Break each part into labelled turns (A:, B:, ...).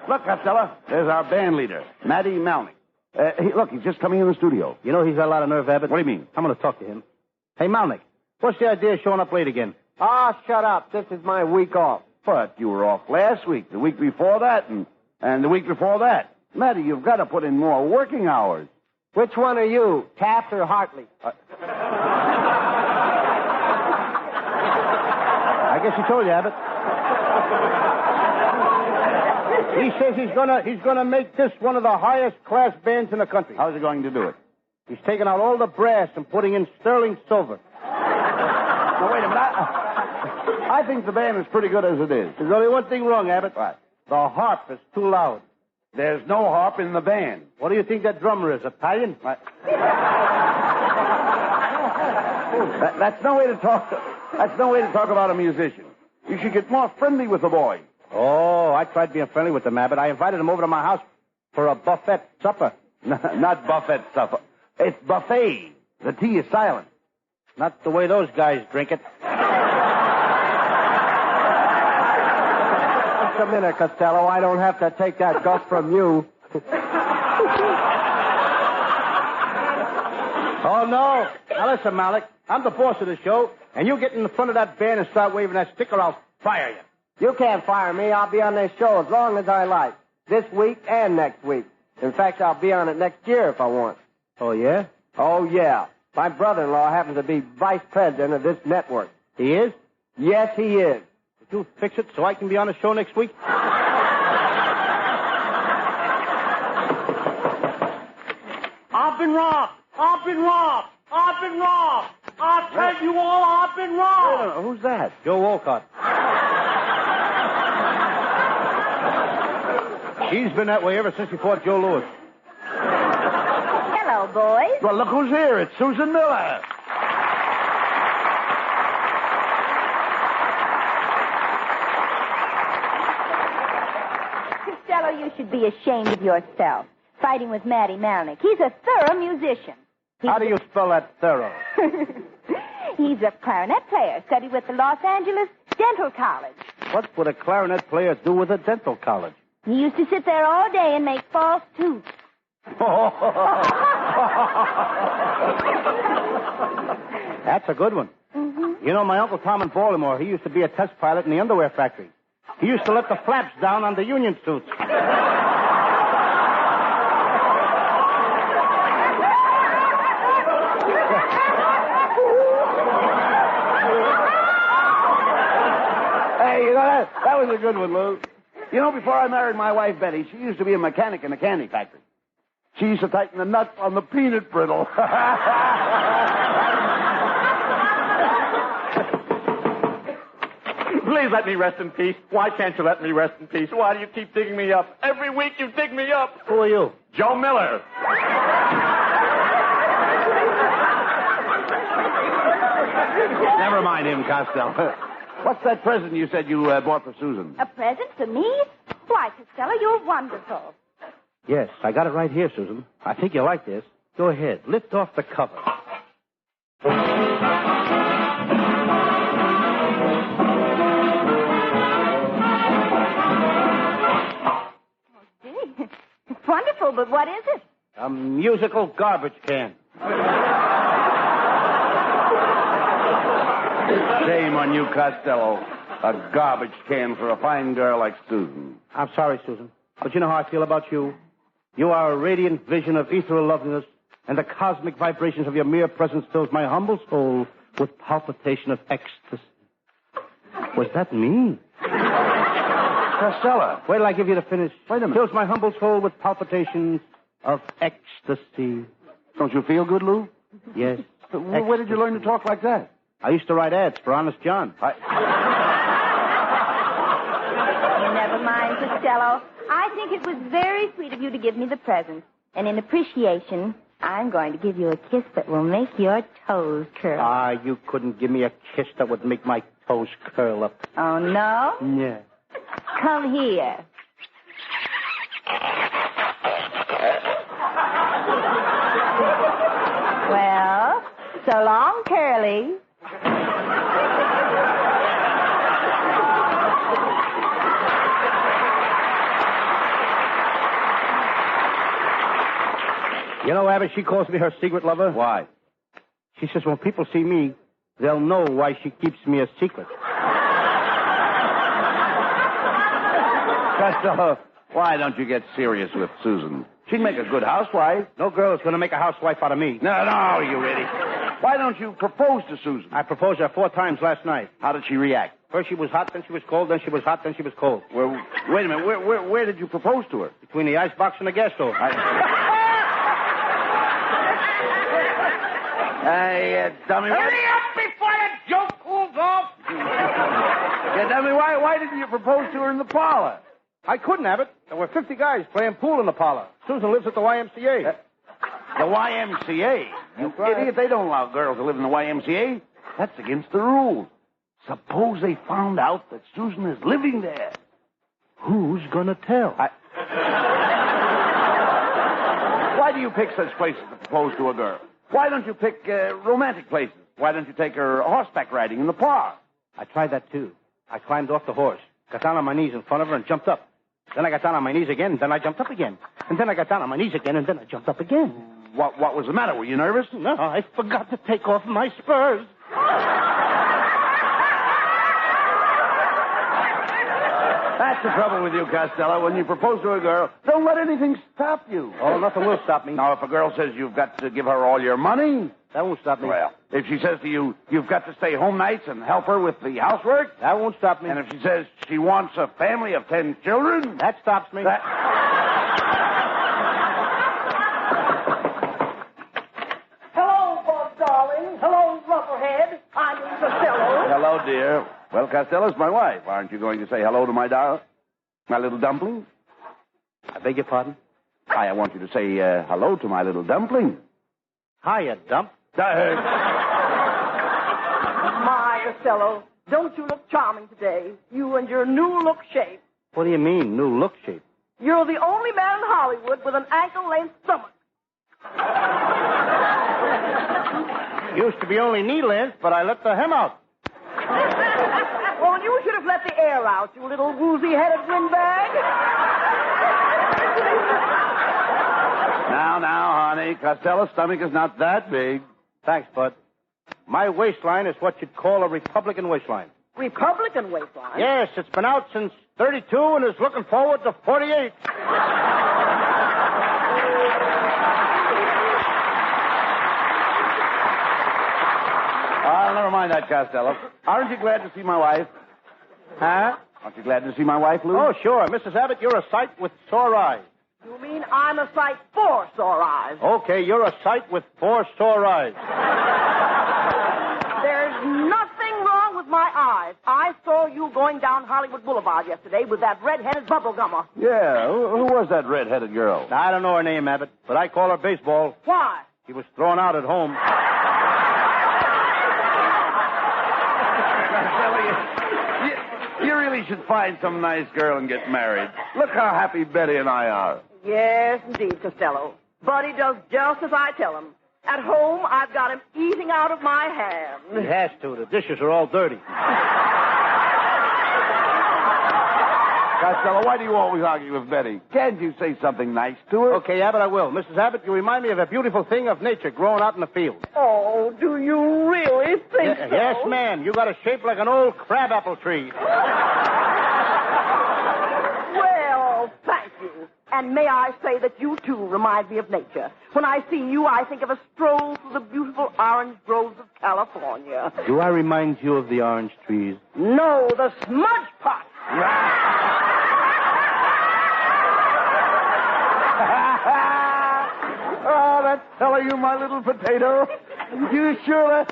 A: Look, Costello, there's our band leader, Matty Malnick. Look, he's just coming in the studio.
B: You know he's got a lot of nerve, Abbott.
A: What do you mean?
B: I'm going to talk to him. Hey, Malnick, what's the idea of showing up late again?
C: Ah, shut up. This is my week off.
A: But you were off last week, the week before that, and the week before that. Matty, you've got to put in more working hours.
C: Which one are you, Taft or Hartley?
B: I guess he told you, Abbott. He says he's gonna make this one of the highest class bands in the country.
A: How's he going to do it?
B: He's taking out all the brass and putting in sterling silver.
A: Now, wait a minute. I think the band is pretty good as it is.
B: There's only one thing wrong, Abbott.
A: What?
B: The harp is too loud.
A: There's no harp in the band.
B: What do you think that drummer is, Italian?
A: That's no way to talk. That's no way to talk about a musician. You should get more friendly with the boy.
B: Oh, I tried being friendly with them, Abbott. I invited them over to my house for a buffet supper.
A: Not buffet supper. It's buffet. The T is silent.
B: Not the way those guys drink it.
C: Just a minute, Costello. I don't have to take that guff from you.
B: Oh, no. Now, listen, Malik. I'm the boss of the show, and you get in the front of that band and start waving that sticker, I'll fire you.
C: You can't fire me. I'll be on this show as long as I like. This week and next week. In fact, I'll be on it next year if I want.
B: Oh, yeah?
C: Oh, yeah. My brother-in-law happens to be vice president of this network.
B: He is?
C: Yes, he is.
B: Did you fix it so I can be on the show next week?
D: I've been robbed. I've been robbed. I've been robbed. I tell you all, I've been robbed.
A: Who's that?
B: Joe Walcott. He's been that way ever since he fought Joe Louis.
E: Hello, boys.
A: Well, look who's here. It's Susan Miller.
E: Costello, you should be ashamed of yourself, fighting with Matty Malnick. He's a thorough musician.
B: How do you spell that thorough?
E: He's a clarinet player, studied with the Los Angeles Dental College.
B: What would a clarinet player do with a dental college?
E: He used to sit there all day and make false tooths.
B: That's a good one.
E: Mm-hmm.
B: You know, my Uncle Tom in Baltimore, he used to be a test pilot in the underwear factory. He used to let the flaps down on the union suits.
A: Hey, you know, that was a good one, Lou. You know, before I married my wife, Betty, she used to be a mechanic in a candy factory. She used to tighten the nut on the peanut brittle.
D: Please let me rest in peace. Why can't you let me rest in peace? Why do you keep digging me up? Every week you dig me up.
B: Who are you?
D: Joe Miller.
A: Never mind him, Costello. What's that present you said you bought for Susan?
E: A present for me? Why, Costello, you're wonderful.
B: Yes, I got it right here, Susan. I think you'll like this. Go ahead. Lift off the cover.
E: Gee, it's wonderful, but what is it?
B: A musical garbage can.
A: Shame on you, Costello. A garbage can for a fine girl like Susan.
B: I'm sorry, Susan, but you know how I feel about you. You are a radiant vision of ethereal loveliness, and the cosmic vibrations of your mere presence fills my humble soul with palpitation of ecstasy. Was that me?
A: Costello.
B: Wait till I give you the finish.
A: Wait a minute.
B: Fills my humble soul with palpitations of ecstasy.
A: Don't you feel good, Lou?
B: Yes.
A: Where did you learn to talk like that?
B: I used to write ads for Honest John.
E: Never mind, Costello. I think it was very sweet of you to give me the present. And in appreciation, I'm going to give you a kiss that will make your toes curl.
B: Ah, you couldn't give me a kiss that would make my toes curl up.
E: Oh, no?
B: Yeah.
E: Come here. Well, so long, Curly.
B: You know, Abbott, she calls me her secret lover.
A: Why?
B: She says when people see me, they'll know why she keeps me a secret.
A: Costello, why don't you get serious with Susan? She'd make a good housewife.
B: No girl's going to make a housewife out of me.
A: No, you idiot. Why don't you propose to Susan?
B: I proposed her 4 times last night.
A: How did she react?
B: First she was hot, then she was cold, then she was hot, then she was cold.
A: Well, wait a minute. Where did you propose to her?
B: Between the icebox and the gas stove.
A: Hey, dummy.
D: Hurry up before the joke cools off.
A: Yeah, dummy, why didn't you propose to her in the parlor?
B: I couldn't, Abbott. There were 50 guys playing pool in the parlor. Susan lives at the YMCA.
A: The YMCA? You idiot, they don't allow girls to live in the YMCA. That's against the rules. Suppose they found out that Susan is living there.
B: Who's going to tell?
A: Why do you pick such places to propose to a girl? Why don't you pick romantic places? Why don't you take her horseback riding in the park?
B: I tried that, too. I climbed off the horse, got down on my knees in front of her, and jumped up. Then I got down on my knees again, then I jumped up again. And then I got down on my knees again, and then I jumped up again.
A: What was the matter? Were you nervous?
B: No, I forgot to take off my spurs.
A: That's the trouble with you, Costello. When you propose to a girl, don't let anything stop you.
B: Oh, nothing will stop me.
A: Now, if a girl says you've got to give her all your money...
B: That won't stop me.
A: Well, if she says to you, you've got to stay home nights and help her with the housework...
B: That won't stop me.
A: And if she says she wants a family of 10 children...
B: That stops me.
D: Hello, Bud, darling. Hello, Rubberhead. I'm Lou Costello.
A: Hello, dear. Well, Costello's my wife. Aren't you going to say hello to my little dumpling?
B: I beg your pardon?
A: I want you to say hello to my little dumpling.
B: Hiya, Dump.
D: My Costello, don't you look charming today? You and your new look shape.
B: What do you mean, new look shape?
D: You're the only man in Hollywood with an ankle-length stomach.
B: Used to be only knee length, but I let the hem out.
D: Well, you should have let the air out, you little woozy-headed windbag.
A: Now, honey, Costello's stomach is not that big.
B: Thanks, Bud. My waistline is what you'd call a Republican waistline.
D: Republican waistline?
B: Yes, it's been out since 32 and is looking forward to 48.
A: Never mind that, Costello. Aren't you glad to see my wife?
B: Huh?
A: Aren't you glad to see my wife, Lou?
B: Oh, sure. Mrs. Abbott, you're a sight with sore eyes.
D: You mean I'm a sight for sore eyes?
B: Okay, you're a sight with 4 sore eyes.
D: There's nothing wrong with my eyes. I saw you going down Hollywood Boulevard yesterday with that red-headed bubblegummer.
A: Yeah, who was that red-headed girl?
B: I don't know her name, Abbott, but I call her Baseball.
D: Why?
B: She was thrown out at home.
A: You really should find some nice girl and get married. Look how happy Betty and I are.
D: Yes, indeed, Costello. Buddy does just as I tell him. At home, I've got him eating out of my hand.
B: He has to. The dishes are all dirty.
A: Costello, why do you always argue with Betty? Can't you say something nice to her?
B: Okay, Abbott, I will. Mrs. Abbott, you remind me of a beautiful thing of nature growing out in the field.
D: Oh, do you really think so?
B: Yes, ma'am. You got a shape like an old crabapple tree.
D: Well, thank you. And may I say that you, too, remind me of nature. When I see you, I think of a stroll through the beautiful orange groves of California.
B: Do I remind you of the orange trees?
D: No, the smudge pot.
A: Oh, that's telling you, my little potato. You sure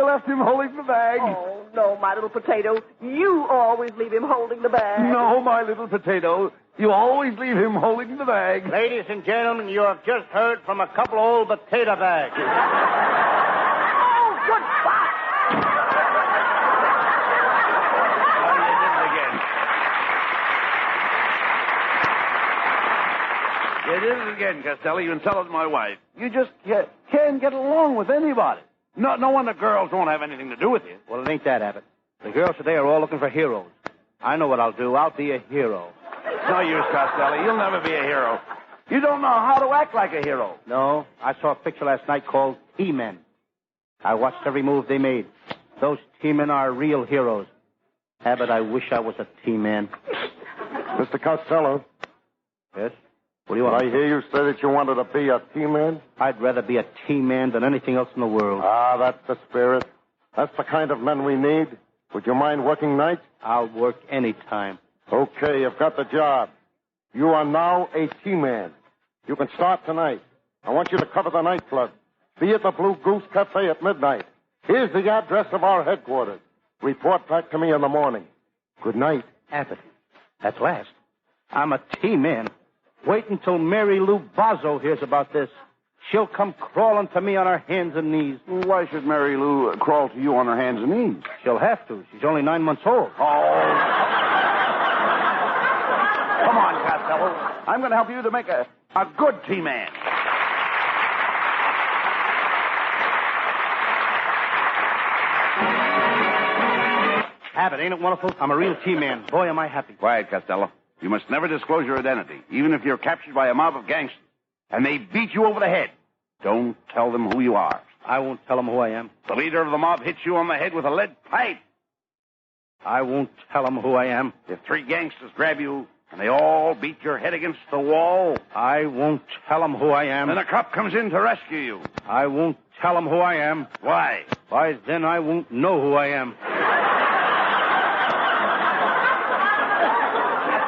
A: left him holding the bag.
D: Oh, no, my little potato. You always leave him holding the bag.
A: No, my little potato. You always leave him holding the bag.
B: Ladies and gentlemen, you have just heard from a couple of old potato bags.
D: Oh, goodbye.
A: You did it again, Costello. You insulted my wife. You just can't get along with anybody. No wonder girls won't have anything to do with you.
B: Well, it ain't that, Abbott. The girls today are all looking for heroes. I know what I'll do. I'll be a hero.
A: No use, Costello. You'll never be a hero. You don't know how to act like a hero.
B: No, I saw a picture last night called T-Men. I watched every move they made. Those T-Men are real heroes. Abbott, I wish I was a T-Man.
F: Mr. Costello.
B: Yes? What do you want?
F: Did I hear you say that you wanted to be a T-Man?
B: I'd rather be a T-Man than anything else in the world.
F: Ah, that's the spirit. That's the kind of men we need. Would you mind working nights?
B: I'll work any time.
F: Okay, you've got the job. You are now a T-Man. You can start tonight. I want you to cover the nightclub. Be at the Blue Goose Cafe at midnight. Here's the address of our headquarters. Report back to me in the morning. Good night.
B: Abbott, at last. I'm a T-Man. Wait until Mary Lou Bozzo hears about this. She'll come crawling to me on her hands and knees.
A: Why should Mary Lou crawl to you on her hands and knees?
B: She'll have to. She's only 9 months old.
A: Oh. Come on, Costello. I'm going to help you to make a good T-Man.
B: Abbott, ain't it wonderful? I'm a real T-Man. Boy, am I happy.
A: Quiet, Costello. You must never disclose your identity, even if you're captured by a mob of gangsters, and they beat you over the head. Don't tell them who you are.
B: I won't tell them who I am.
A: The leader of the mob hits you on the head with a lead pipe.
B: I won't tell them who I am.
A: If 3 gangsters grab you, and they all beat your head against the wall,
B: I won't tell them who I am.
A: then a cop comes in to rescue you.
B: I won't tell them who I am.
A: Why?
B: Why, then I won't know who I am.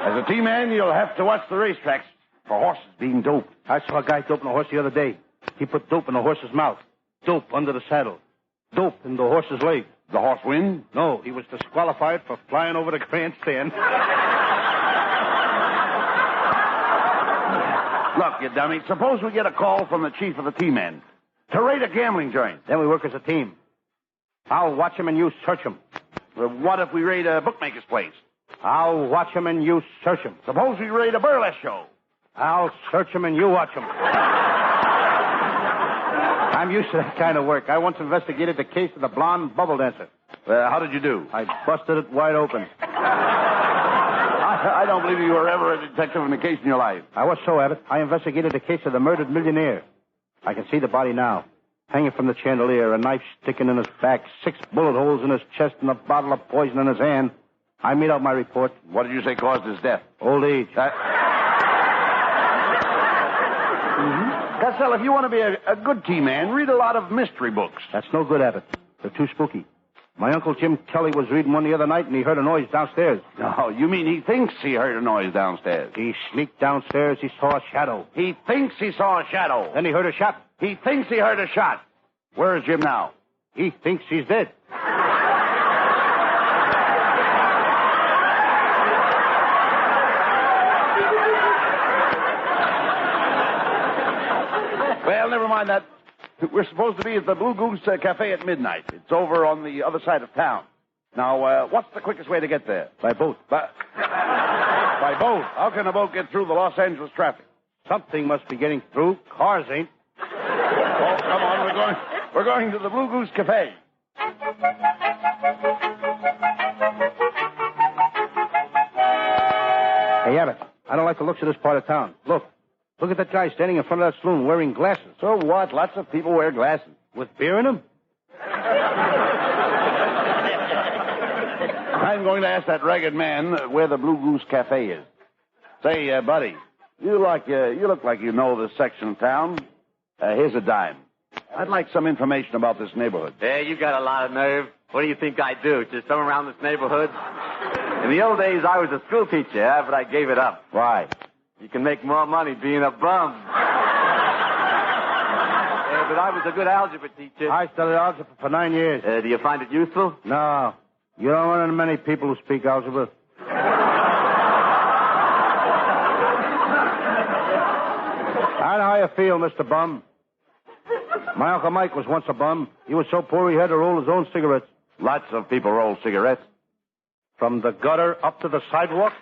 A: As a T-Man, you'll have to watch the racetracks for horses being doped.
B: I saw a guy doping a horse the other day. He put dope in the horse's mouth. Dope under the saddle. Dope in the horse's leg.
A: The horse win?
B: No, he was disqualified for flying over the grandstand.
A: Look, you dummy, suppose we get a call from the chief of the T-Men to raid a gambling joint.
B: Then we work as a team. I'll watch him and you search him.
A: Well, what if we raid a bookmaker's place?
B: I'll watch him and you search him.
A: Suppose we raid a burlesque show.
B: I'll search him and you watch him. I'm used to that kind of work. I once investigated the case of the blonde bubble dancer.
A: How did you do?
B: I busted it wide open.
A: I don't believe you were ever a detective in a case in your life.
B: I was so, Abbott. I investigated the case of the murdered millionaire. I can see the body now. Hanging from the chandelier, a knife sticking in his back, 6 bullet holes in his chest, and a bottle of poison in his hand. I made out my report.
A: What did you say caused his death?
B: Old age.
A: Costello, if you want to be a good T-Man, read a lot of mystery books.
B: That's no good, Abbott. They're too spooky. My Uncle Jim Kelly was reading one the other night, and he heard a noise downstairs.
A: No, you mean he thinks he heard a noise downstairs.
B: He sneaked downstairs. He saw a shadow.
A: He thinks he saw a shadow.
B: Then he heard a shot.
A: He thinks he heard a shot. Where is Jim now?
B: He thinks he's dead.
A: Well, never mind that. We're supposed to be at the Blue Goose Cafe at midnight. It's over on the other side of town. Now, what's the quickest way to get there?
B: By boat.
A: By boat? How can a boat get through the Los Angeles traffic?
B: Something must be getting through. Cars ain't.
A: Oh, come on. We're going to the Blue Goose Cafe.
B: Hey, Abbott, I don't like the looks of this part of town. Look at that guy standing in front of that saloon wearing glasses.
A: So what? Lots of people wear glasses.
B: With beer in them?
A: I'm going to ask that ragged man where the Blue Goose Cafe is. Say, buddy, you look like you know this section of town. Here's a dime. I'd like some information about this neighborhood.
G: Hey, you got a lot of nerve. What do you think I do? Just come around this neighborhood? In the old days, I was a school teacher, but I gave it up.
A: Why?
G: You can make more money being a bum. But I was a good algebra teacher.
B: I studied algebra for 9 years.
G: Do you find it useful?
B: No. You don't run into many people who speak algebra. I know how you feel, Mr. Bum. My Uncle Mike was once a bum. He was so poor he had to roll his own cigarettes.
A: Lots of people roll cigarettes.
B: From the gutter up to the sidewalk?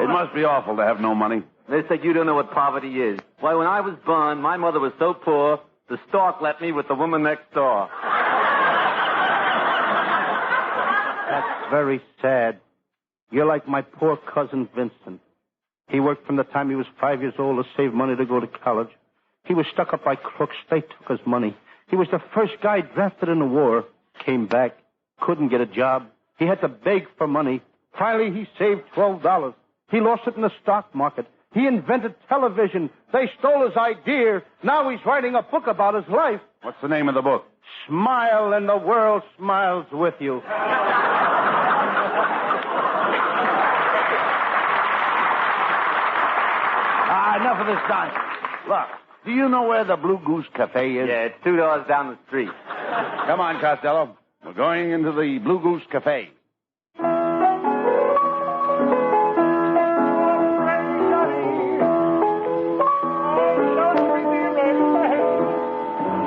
A: It must be awful to have no money.
G: They said you don't know what poverty is. Why, when I was born, my mother was so poor, the stork left me with the woman next door.
B: That's very sad. You're like my poor cousin Vincent. He worked from the time he was 5 years old to save money to go to college. He was stuck up by crooks. They took his money. He was the first guy drafted in the war. Came back. Couldn't get a job. He had to beg for money. Finally, he saved $12. He lost it in the stock market. He invented television. They stole his idea. Now he's writing a book about his life.
A: What's the name of the book?
B: Smile and the world smiles with you.
A: Enough of this nonsense. Look, do you know where the Blue Goose Cafe is?
G: Yeah, it's 2 doors down the street.
A: Come on, Costello. We're going into the Blue Goose Cafe.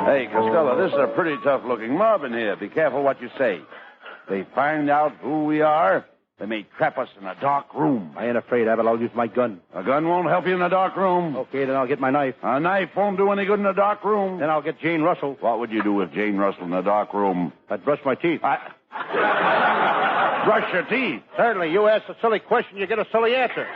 A: Hey, Costello, this is a pretty tough-looking mob in here. Be careful what you say. They find out who we are, they may trap us in a dark room.
B: I ain't afraid, Abbott. I'll use my gun.
A: A gun won't help you in a dark room.
B: Okay, then I'll get my knife.
A: A knife won't do any good in a dark room.
B: Then I'll get Jane Russell.
A: What would you do with Jane Russell in a dark room?
B: I'd brush my teeth.
A: Brush your teeth?
B: Certainly. You ask a silly question, you get a silly answer.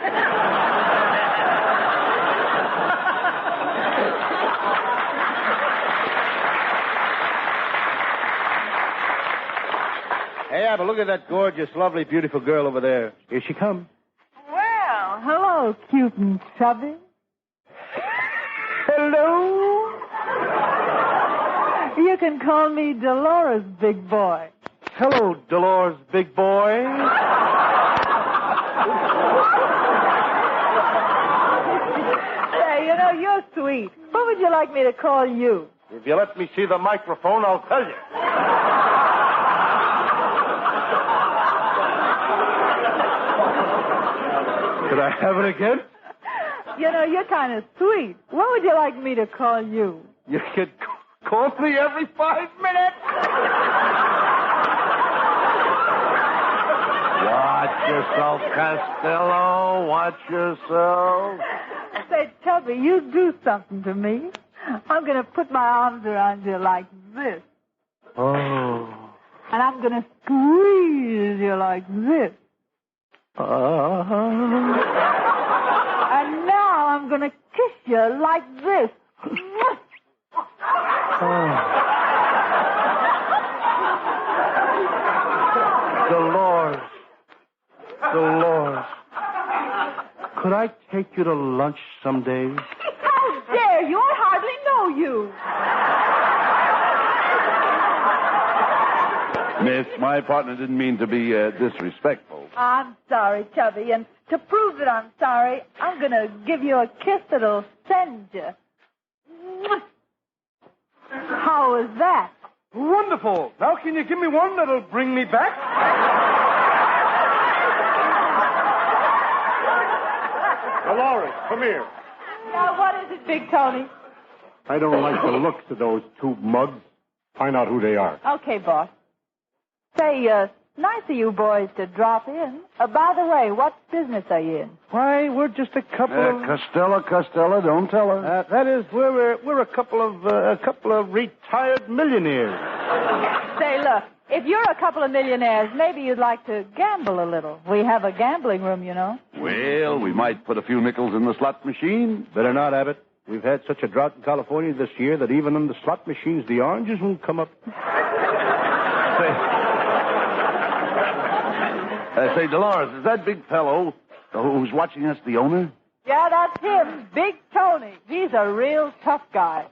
B: Hey, Abbott, look at that gorgeous, lovely, beautiful girl over there. Here she comes.
H: Well, hello, cute and chubby. Hello. You can call me Dolores, big boy.
B: Hello, Dolores, big boy.
H: Hey, you're sweet. What would you like me to call you?
B: If you let me see the microphone, I'll tell you. Could I have it again?
H: You're kind of sweet. What would you like me to call you?
B: You could call me every 5 minutes.
A: Watch yourself, Costello. Watch yourself.
H: Say, Chubby, you do something to me. I'm going to put my arms around you like this.
B: Oh.
H: And I'm going to squeeze you like this. And now I'm going to kiss you like this.
B: Dolores. Dolores. Could I take you to lunch someday?
H: How dare you? I hardly know you.
A: Miss, my partner didn't mean to be disrespectful.
H: I'm sorry, Chubby, and to prove that I'm sorry, I'm going to give you a kiss that'll send you. How was that?
B: Wonderful. Now can you give me one that'll bring me back? Dolores, come here.
H: Now, what is it, Big Tony?
F: I don't like the looks of those two mugs. Find out who they are.
H: Okay, boss. Say, nice of you boys to drop in. By the way, what business are you in?
B: Why, we're just a couple of...
A: Costello, don't tell her.
B: That is, we're a couple of retired millionaires.
H: Say, look, if you're a couple of millionaires, maybe you'd like to gamble a little. We have a gambling room, you know.
A: Well, we might put a few nickels in the slot machine.
B: Better not, Abbott. We've had such a drought in California this year that even in the slot machines, the oranges won't come up.
A: Say, Dolores, is that big fellow who's watching us the owner?
H: Yeah, that's him, Big Tony. He's a real tough guy.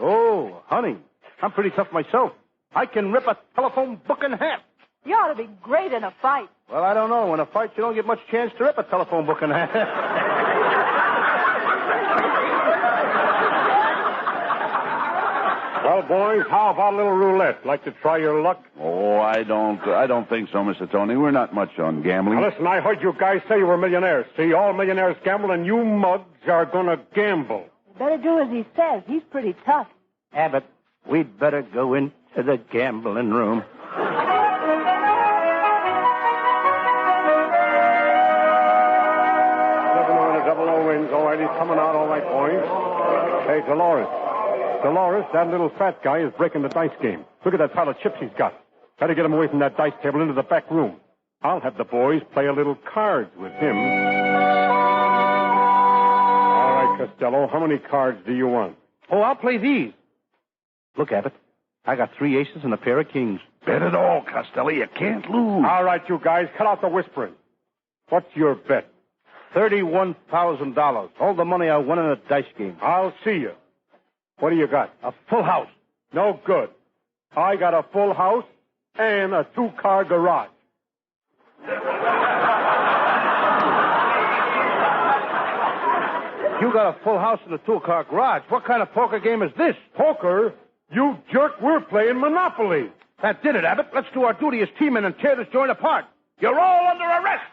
B: Oh, honey, I'm pretty tough myself. I can rip a telephone book in half.
H: You ought to be great in a fight.
B: Well, I don't know. In a fight, you don't get much chance to rip a telephone book in half.
F: Well, boys, how about a little roulette? Like to try your luck?
A: Oh, I don't think so, Mr. Tony. We're not much on gambling.
F: Now, listen, I heard you guys say you were millionaires. See, all millionaires gamble, and you mugs are going to gamble.
H: You better do as he says. He's pretty tough.
B: Abbott, we'd better go into the gambling room.
F: 700 wins. All right, he's coming out all right, boys. Hey, Dolores, that little fat guy is breaking the dice game. Look at that pile of chips he's got. Better get him away from that dice table into the back room. I'll have the boys play a little cards with him. Costello. How many cards do you want?
B: Oh, I'll play these. Look, Abbott. I got 3 aces and a pair of kings.
A: Bet it all, Costello. You can't lose.
F: All right, you guys, cut out the whispering. What's your bet?
B: $31,000. All the money I won in a dice game.
F: I'll see you. What do you got?
B: A full house.
F: No good. I got a full house and a 2-car garage.
B: You got a full house and a 2-car garage. What kind of poker game is this?
F: Poker? You jerk, we're playing Monopoly.
B: That did it, Abbott. Let's do our duty as teammen and tear this joint apart. You're all under arrest.